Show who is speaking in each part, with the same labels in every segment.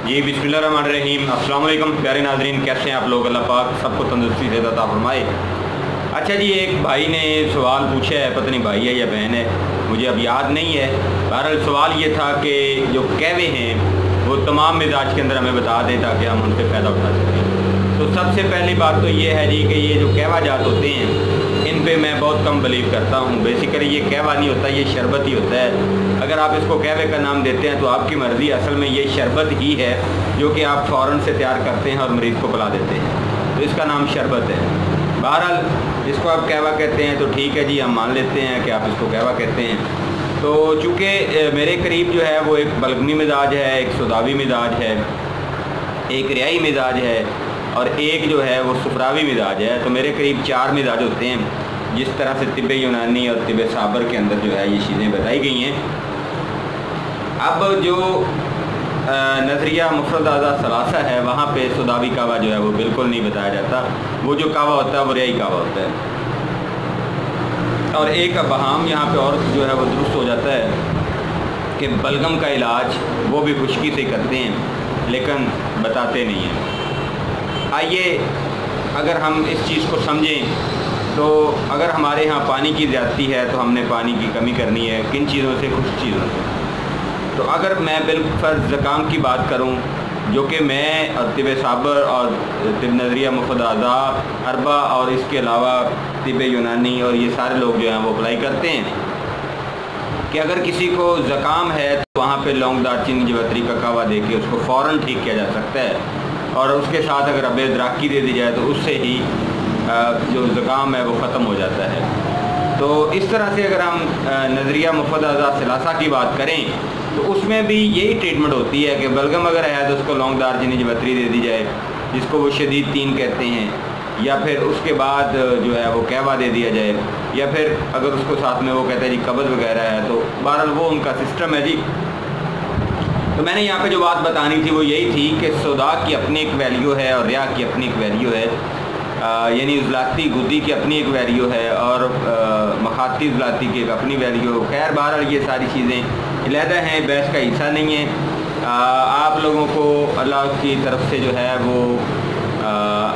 Speaker 1: جی बिस्मिल्लाहिर्रहमानिर्रहीम। अस्सलाम वालेकुम प्यारे नाजरीन, कैसे हैं आप लोग? अल्लाह पाक सबको तंदुरुस्ती से अता फरमाए। अच्छा जी, एक भाई ने सवाल पूछा है, पता नहीं भाई है या बहन है, मुझे अब याद नहीं है। बहरहाल सवाल ये था कि जो कहवे हैं वो तमाम मिजाज के अंदर हमें बता दें ताकि हम उनसे फ़ायदा उठा सकें। तो सबसे पहली बात तो ये है जी कि ये जो कहवा जात होते हैं इन पे मैं बहुत कम बिलीव करता हूँ। बेसिकली ये कहवा नहीं होता, ये शरबत ही होता है। अगर आप इसको कहवे का नाम देते हैं तो आपकी मर्ज़ी, असल में ये शरबत ही है जो कि आप फ़ौरन से तैयार करते हैं और मरीज़ को पिला देते हैं, तो इसका नाम शरबत है। बहरहाल इसको आप कहवा कहते हैं तो ठीक है जी, हम मान लेते हैं कि आप इसको कहवा कहते हैं। तो चूँकि मेरे करीब जो है वो एक बलगमी मिजाज है, एक सुदावी मिजाज है, एक रियाई मिजाज है और एक जो है वो सुफरावी मिजाज है। तो मेरे करीब 4 मिजाज होते हैं, जिस तरह से तिब्बे यूनानी और तिब्बे साबर के अंदर जो है ये चीज़ें बताई गई हैं। अब जो नज़रिया मुफरद आज़ा सलासा है वहाँ पे सुदावी कहवा जो है वो बिल्कुल नहीं बताया जाता। वो जो कहवा होता है वो रियाई कहवा होता है। और एक बहाम यहाँ पे और जो है वो दुरुस्त हो जाता है कि बलगम का इलाज वो भी खुश्की से करते हैं लेकिन बताते नहीं हैं। आइए अगर हम इस चीज़ को समझें तो अगर हमारे यहाँ पानी की ज़्यादती है तो हमने पानी की कमी करनी है, किन चीज़ों से? कुछ चीज़ों से। तो अगर मैं बिलफर्ज़ ज़ुकाम की बात करूं, जो कि मैं और तिब्बे साबर और तिब नज़रिया मुफरद आज़ा अरबा और इसके अलावा तिब्बे यूनानी और ये सारे लोग जो हैं वो अप्लाई करते हैं कि अगर किसी को ज़ुकाम है तो वहाँ पे लौंग दालचीनी जवैत्री का कहवा दे के उसको फ़ौरन ठीक किया जा सकता है। और उसके साथ अगर अबे दराकी दे दी जाए तो उससे ही जो ज़ुकाम है वो ख़त्म हो जाता है। तो इस तरह से अगर हम नज़रिया मुफरद आज़ा सलासा की बात करें तो उसमें भी यही ट्रीटमेंट होती है कि बलगम अगर है तो उसको लौंग दालचीनी जवैत्री दे दी जाए, जिसको वो शदीद तीन कहते हैं, या फिर उसके बाद जो है वो कहवा दे दिया जाए, या फिर अगर उसको साथ में वो कहते हैं जी कब्ज़ वगैरह है तो बहरहाल वो उनका सिस्टम है जी। तो मैंने यहाँ पे जो बात बतानी थी वो यही थी कि सौदा की अपनी एक वैल्यू है और रिया की अपनी एक वैल्यू है, यानी उजलाती गुद्दी की अपनी एक वैल्यू है और मखाती उजलाती की एक अपनी वैल्यू है। खैर बहरहाल ये सारी चीज़ें अलहदा हैं, बहस का हिस्सा नहीं है। आप लोगों को अल्लाह की तरफ से जो है वो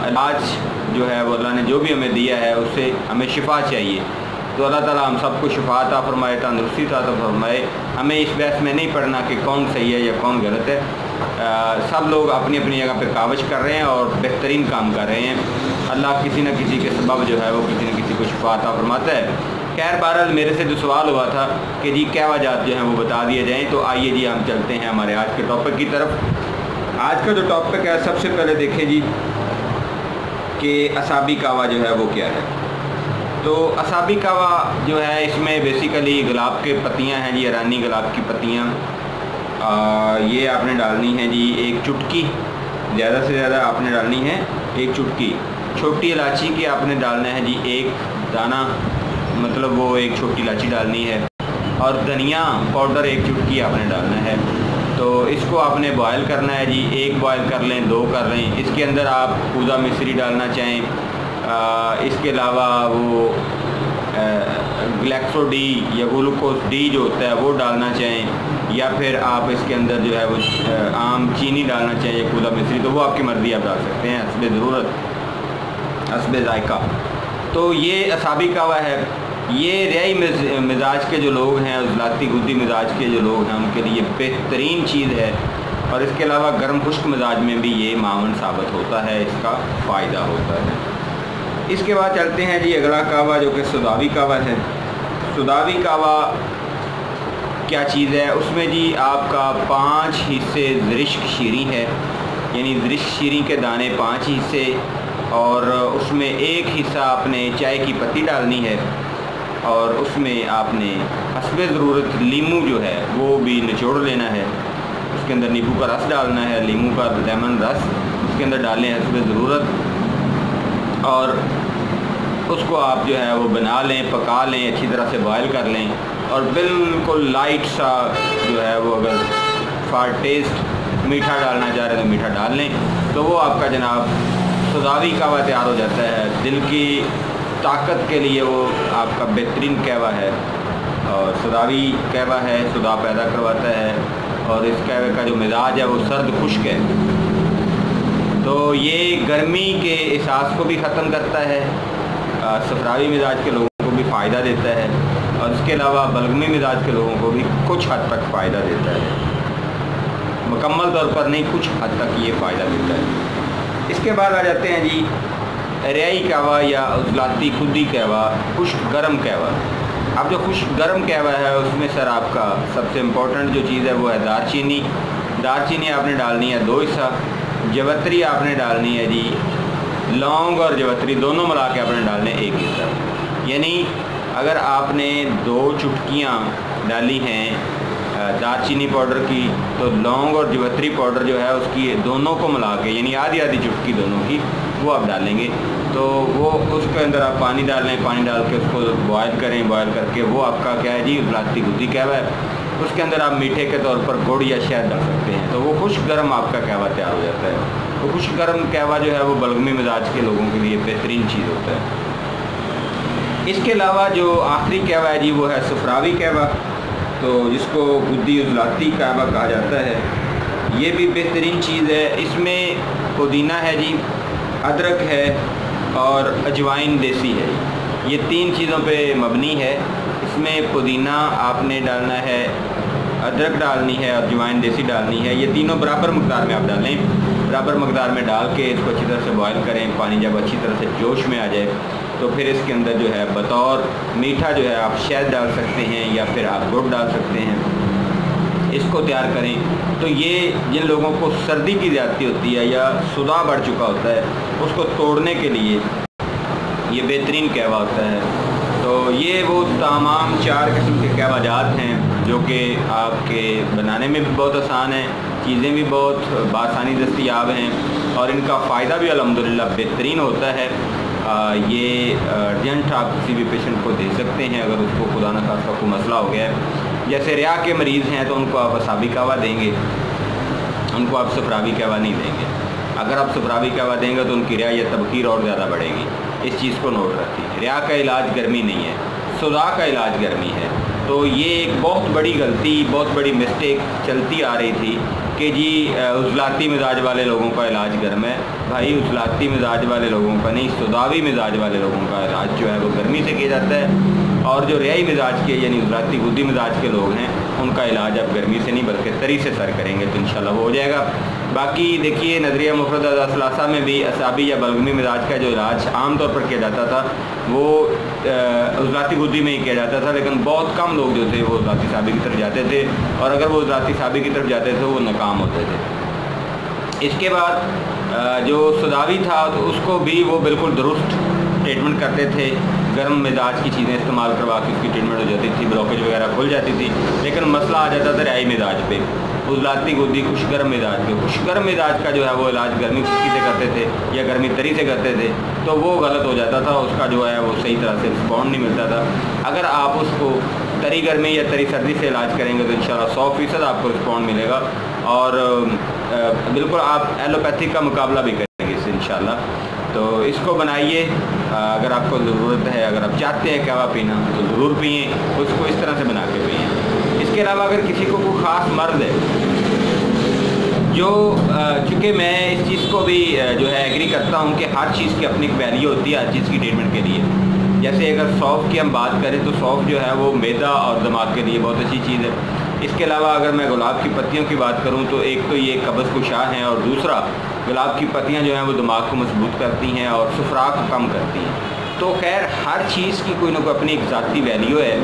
Speaker 1: इलाज जो है वो अल्लाह ने जो भी हमें दिया है उससे हमें शिफा चाहिए। तो अल्लाह ताला हम सबको शिफा अता फरमाए, तंदुरुस्ती अता फरमाए। हमें इस बहस में नहीं पढ़ना कि कौन सही है या कौन गलत है। सब लोग अपनी अपनी जगह पे कावश कर रहे हैं और बेहतरीन काम कर रहे हैं। अल्लाह किसी न किसी के सबब जो है वो किसी न किसी को शिफा अता फरमाता है। खैर बहरहाल मेरे से जो सवाल हुआ था कि जी कहवा जात जो है वो बता दिए जाएँ, तो आइए जी हम चलते हैं हमारे आज के टॉपिक की तरफ। आज का जो टॉपिक है सबसे पहले देखें जी कि असाबी कहवा जो है वो क्या है। तो असाबी कहवा जो है इसमें बेसिकली गुलाब के पत्तियां हैं जी, ईरानी गुलाब की पत्तियां, ये आपने डालनी है जी एक चुटकी, ज़्यादा से ज़्यादा आपने डालनी है एक चुटकी। छोटी इलायची की आपने डालना है जी एक दाना, मतलब वो एक छोटी इलायची डालनी है। और धनिया पाउडर एक चुटकी आपने डालना है। तो इसको आपने बॉयल करना है जी, एक बॉयल कर लें, 2 कर लें। इसके अंदर आप पूजा मिश्री डालना चाहें, इसके अलावा वो ग्लैक्सो डी या ग्लूकोज डी जो होता है वो डालना चाहें, या फिर आप इसके अंदर जो है वो आम चीनी डालना चाहें या पूजा मिश्री, तो वो आपकी मर्ज़ी, आप डाल सकते हैं हस्बे ज़रूरत, हस्बे ज़ायक़ा। तो ये असाबी कहवा है। ये रियाई मिजाज के जो लोग हैं, उजलाती गुद्दी मिजाज के जो लोग हैं, उनके लिए बेहतरीन चीज़ है। और इसके अलावा गर्म खुश्क मिजाज में भी ये मावन साबित होता है, इसका फ़ायदा होता है। इसके बाद चलते हैं जी अगला कहवा जो कि सुदावी कहवा है। सुदावी कहवा क्या चीज़ है? उसमें जी आपका 5 हिस्से ज़रिश्क शीरी है, यानी ज़रिश्क शीरी के दाने 5 हिस्से, और उसमें 1 हिस्सा आपने चाय की पत्ती डालनी है, और उसमें आपने हस्बे ज़रूरत लीमू जो है वो भी निचोड़ लेना है। उसके अंदर नींबू का रस डालना है, लीमू का लेमन रस उसके अंदर डालें हस्बे ज़रूरत, और उसको आप जो है वो बना लें, पका लें, अच्छी तरह से बॉयल कर लें, और बिल्कुल लाइट सा जो है वो अगर फॉर टेस्ट मीठा डालना चाह रहे हैं तो मीठा डाल लें, तो वो आपका जनाब सुदावी कहवा तैयार हो जाता है। दिल की ताकत के लिए वो आपका बेहतरीन कहवा है, और सुदावी कहवा है, सुदा पैदा करवाता है اور इस कहवे का जो मिजाज है वो सर्द खुश्क है, तो ये गर्मी के एहसास को भी ख़त्म करता है, सफरावी मिजाज के लोगों को भी फ़ायदा देता है, और इसके अलावा बलगमी मिजाज के लोगों को भी कुछ हद तक फ़ायदा देता है, मुकम्मल तौर पर नहीं, कुछ हद तक ये फ़ायदा देता है। इसके बाद आ जाते हैं जी रियाई कहवा या उजलाती खुदी कहवा, खुश्क गर्म कहवा। अब जो खुश्क गर्म कहवा है उसमें सर आपका सबसे इम्पोर्टेंट जो चीज़ है वो है दारचीनी। दारचीनी आपने डालनी है 2 हिस्सा, जवत्री आपने डालनी है जी, लौंग और जवत्री दोनों मिला के आपने डालने 1 हिस्सा। यानी अगर आपने 2 चुटकियाँ डाली हैं दारचीनी पाउडर की, तो लौंग और जवत्री पाउडर जो है उसकी दोनों को मिला के, यानी आधी आधी चुटकी दोनों की, वो आप डालेंगे। तो वो उसके अंदर आप पानी डाल लें, पानी डाल के उसको बॉयल करें, बॉयल करके वो आपका क्या है जी उजलाती खुदी कहवा है। उसके अंदर आप मीठे के तौर पर गुड़ या शहद डाल सकते हैं, तो वो खुश्क गर्म आपका कहवा तैयार हो जाता है। तो खुश्क गर्म कहवा जो है वो बलगमी मिजाज के लोगों के लिए बेहतरीन चीज़ होता है। इसके अलावा जो आखिरी कहवा है जी वो है सफरावी कहवा, तो जिसको खुदी उजलाती कहवा कहा जाता है। ये भी बेहतरीन चीज़ है। इसमें पुदीना है जी, अदरक है और अजवाइन देसी है। ये 3 चीज़ों पे मबनी है। इसमें पुदीना आपने डालना है, अदरक डालनी है और अजवाइन देसी डालनी है। ये तीनों बराबर मकदार में आप डालें, बराबर मकदार में डाल के इसको अच्छी तरह से बॉयल करें। पानी जब अच्छी तरह से जोश में आ जाए तो फिर इसके अंदर जो है बतौर मीठा जो है आप शहद डाल सकते हैं या फिर आप गुड़ डाल सकते हैं। इसको तैयार करें। तो ये जिन लोगों को सर्दी की ज़्यादती होती है या सुदाह बढ़ चुका होता है, उसको तोड़ने के लिए ये बेहतरीन कहवा होता है। तो ये वो तमाम 4 किस्म के कहवाजात हैं जो कि आपके बनाने में भी बहुत आसान है, चीज़ें भी बहुत बासानी दस्तयाब हैं और इनका फ़ायदा भी अल्हम्दुलिल्लाह बेहतरीन होता है। ये अर्जेंट आप किसी भी पेशेंट को दे सकते हैं अगर उसको खुदा न खास्ता कोई मसला हो गया है। जैसे रिया के मरीज़ हैं तो उनको आप असाबी कहवा देंगे, उनको आप सफरावी कहवा नहीं देंगे। अगर आप सफरावी कहवा देंगे तो उनकी रिया या तबखीर और ज़्यादा बढ़ेगी। इस चीज़ को नोट रखिए। रिया का इलाज गर्मी नहीं है, सुदाह का इलाज गर्मी है। तो ये एक बहुत बड़ी गलती, बहुत बड़ी मिस्टेक चलती आ रही थी कि जी उजलाती मिजाज वाले लोगों का इलाज गर्म है। भाई उजलाती मिजाज वाले लोगों का नहीं, सुदावी मिजाज वाले लोगों का इलाज जो है वो गर्मी से किया जाता है। और जो रियाई मिजाज के यानी उजलाती खुदी मिजाज के लोग हैं उनका इलाज आप गर्मी से नहीं बल्कि तरी से सर करेंगे तो इंशाल्लाह वो हो जाएगा। बाकी देखिए नज़रिया मुफरदा सलासा में भी असाबी या बलगमी मिजाज का जो इलाज आम तौर पर किया जाता था वो उजलाती खुदी में ही किया जाता था, लेकिन बहुत कम लोग जो थे वो उजलाती साबी की तरफ जाते थे और अगर वो उजलाती साबी की तरफ जाते थे वो नाकाम होते थे। इसके बाद जो सुदावी था तो उसको भी वो बिल्कुल दुरुस्त ट्रीटमेंट करते थे, गर्म मिजाज की चीज़ें इस्तेमाल करवा के उसकी ट्रीटमेंट हो जाती थी, ब्लॉकेज वगैरह खुल जाती थी। लेकिन मसला आ जाता था रियाई मिजाज पे, उजलाती खुदी खुशगर्म मिजाज के। खुशगर्म मिजाज का जो है वो इलाज गर्मी खुश्की से करते थे या गर्मी तरी से करते थे, तो वो गलत हो जाता था, उसका जो है वो सही तरह से रिस्पॉन्ड नहीं मिलता था। अगर आप उसको तरी गर्मी या तरी सर्दी से इलाज करेंगे तो इंशाल्लाह 100% आपको रिस्पॉन्ड मिलेगा और बिल्कुल आप एलोपैथिक का मुकाबला भी करेंगे इससे इंशाल्लाह। तो इसको बनाइए, अगर आपको ज़रूरत है, अगर आप चाहते हैं कहवा पीना तो ज़रूर पिए, उसको इस तरह से बना के पिए। इसके अलावा अगर किसी को कोई ख़ास मर्ज़ है जो चूँकि मैं इस चीज़ को भी जो है एग्री करता हूँ कि हर चीज़ की अपनी एक वैल्यू होती है हर चीज़ की ट्रीटमेंट के लिए। जैसे अगर सौंफ की हम बात करें तो सौंफ जो है वो मैदा और दिमाग के लिए बहुत अच्छी चीज़ है। इसके अलावा अगर मैं गुलाब की पत्तियों की बात करूं तो एक तो ये कब्ज़ कुशा हैं और दूसरा गुलाब की पत्तियां जो हैं वो दिमाग को मजबूत करती हैं और सुफरा को कम करती हैं। तो खैर हर चीज़ की कोई ना कोई अपनी एक ज़ाती वैल्यू है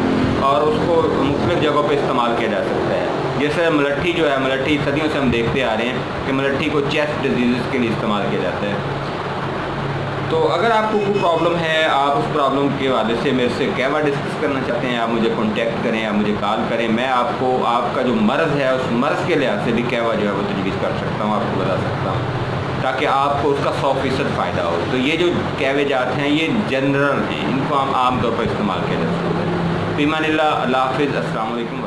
Speaker 1: और उसको मुख्तलिफ़ जगहों पे इस्तेमाल किया जा सकता है। जैसे मलट्ठी जो है, मलट्ठी सदियों से हम देखते आ रहे हैं कि मलट्ठी को चेस्ट डिजीज़ के लिए इस्तेमाल किया जाता है। तो अगर आपको कोई प्रॉब्लम है, आप उस प्रॉब्लम के हवाले से मेरे से कहवा डिस्कस करना चाहते हैं, आप मुझे कांटेक्ट करें, आप मुझे कॉल करें। मैं आपको आपका जो मर्ज़ है उस मर्ज़ के लिहाज से भी कहवा जो है वो तजवीज़ कर सकता हूँ, आपको बता सकता हूँ ताकि आपको उसका 100% फ़ायदा हो। तो ये जो कहवे जात हैं ये जनरल हैं, इनको हम आम तौर पर इस्तेमाल किया जा सकता है। फ़ी अमानिल्लाह, अल्लाह हाफ़िज़, अस्सलाम वालेकुम।